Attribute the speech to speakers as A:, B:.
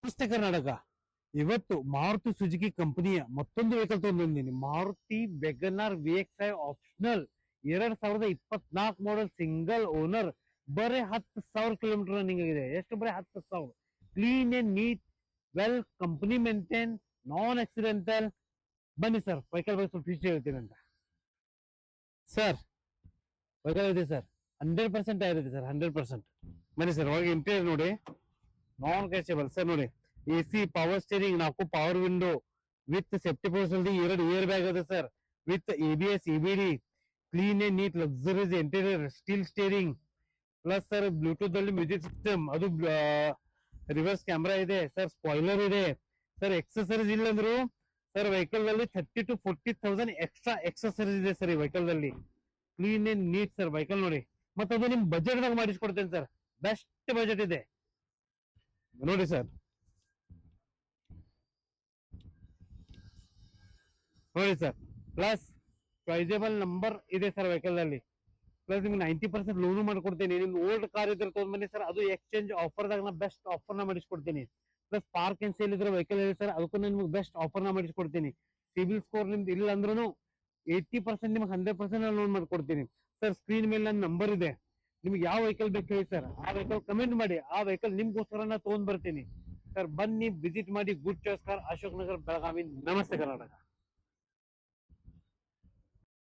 A: ನಮಸ್ತೆ ಕರ್ನಾಟಕ. ಇವತ್ತು ಮಾರುತಿ ಸುಜುಕಿ ಕಂಪನಿಯ ಮತ್ತೊಂದು ವೆಹಿಕಲ್ ತಗೊಂಡಿದ್ದೀನಿ. Maruti WagonR VX5 optional 2024 model single owner. ಬರೀ 10,000 ಕಿಲೋಮೀಟರ್ ರನ್ನಿಂಗ್ ಆಗಿದೆ. ಎಷ್ಟು? ಬರೀ 10,000. Clean and neat, well company maintain, non accidental. ಬನ್ನಿ ಸರ್, ವೆಹಿಕಲ್ ಬಗ್ಗೆ ಸ್ವಲ್ಪ ಹಿಸ್ಟ್ರಿ ಹೇಳ್ತೀನಿ ಅಂತ. ಸರ್ ವೆಹಿಕಲ್ ಇದೆ ಸರ್, 100% ಆಗಿರುತ್ತೆ ಸರ್, 100%. ಬನ್ನಿ ಸರ್, ಒಳಗೆ ಇಂಟೀರಿಯರ್ ನೋಡಿ, ನಾನ್ ಕ್ಯಾಚಬಲ್ ಸರ್. ನೋಡಿ, AC, power steering, 4 power window with safety post ಅಲ್ಲಿ 2 ಏರ್ ಬ್ಯಾಗ್ ಇದೆ sir, with ABS EBD. Clean and neat luxurious interior, steel steering plus sir Bluetooth ಅಲ್ಲಿ ಮ್ಯೂಸಿಕ್ ಸಿಸ್ಟಮ್, ಅದು ರಿವರ್ಸ್ ಕ್ಯಾಮ್ರಾ ಇದೆ ಸರ್, ಸ್ಪಾಯ್ಲರ್ ಇದೆ sir. Accessories ಇಲ್ಲ ಅಂದ್ರು sir vehicle ಅಲ್ಲಿ 30,000 to 40,000 extra accessories ಇದೆ ಸರ್ ಈ ವೆಹಿಕಲ್ ಅಲ್ಲಿ. Clean and neat sir vehicle ನೋಡಿ. ಮತ್ತೆ ಅದು ನಿಮ್ ಬಜೆಟ್ ದಾಗ ಮಾಡಿಸ್ಕೊಡ್ತೇನೆ ಸರ್, ಬೆಸ್ಟ್ ಬಜೆಟ್ ಇದೆ ನೋಡಿ ಸರ್. ನೋಡಿ ಸರ್, ಪ್ಲಸ್ ಪ್ರೈಸೇಬಲ್ ನಂಬರ್ ಇದೆ ಸರ್ ವೆಹಿಕಲ್ ಅಲ್ಲಿ. ಪ್ಲಸ್ ನಿಮ್ಗೆ 90% ಲೋನು ಮಾಡ್ಕೊಡ್ತೀನಿ. ನಿಮ್ಗೆ ಓಲ್ಡ್ ಕಾರ್ ಇದ್ರೆ ತಗೊಂಡ್ಬನ್ನಿ ಸರ್, ಅದು ಎಕ್ಸ್ಚೇಂಜ್ ಆಫರ್ ದಾಗ ಬೆಸ್ಟ್ ಆಫರ್ ನ ಮಾಡಿಸ್ಕೊಡ್ತೀನಿ. ಪ್ಲಸ್ ಪಾರ್ಕ್ ಅಂಡ್ ಸೇಲ್ ಇದ್ರೆ ವೆಹಿಕಲ್ ಇದೆ ಸರ್, ಅದಕ್ಕೂ ನಿಮ್ಗೆ ಬೆಸ್ಟ್ ಆಫರ್ ನ ಮಾಡಿಸ್ಕೊಡ್ತೀನಿ. ಸಿಬಿಲ್ ಸ್ಕೋರ್ ನಿಮ್ದು ಇಲ್ಲ ಅಂದ್ರೂ 80% ನಿಮ್ಗೆ 100% ಲೋನ್ ಮಾಡ್ಕೊಡ್ತೀನಿ ಸರ್. ಸ್ಕ್ರೀನ್ ಮೇಲೆ ನನ್ನ ನಂಬರ್ ಇದೆ, ನಿಮ್ಗೆ ಯಾವ ವೆಹಿಕಲ್ ಬೇಕು ಹೇಳಿ ಸರ್, ಆ ವೆಹಿಕಲ್ ಕಮೆಂಟ್ ಮಾಡಿ, ಆ ವೆಹಿಕಲ್ ನಿಮ್ಗೋಸ್ಕರ ನಾ ತಗೊಂಡ್ ಬರ್ತೀನಿ ಸರ್. ಬನ್ನಿ, ವಿಸಿಟ್ ಮಾಡಿ. Good choice car, Ashok Nagar, Belagavi. ನಮಸ್ತೆ ಕರ್ನಾಟಕ.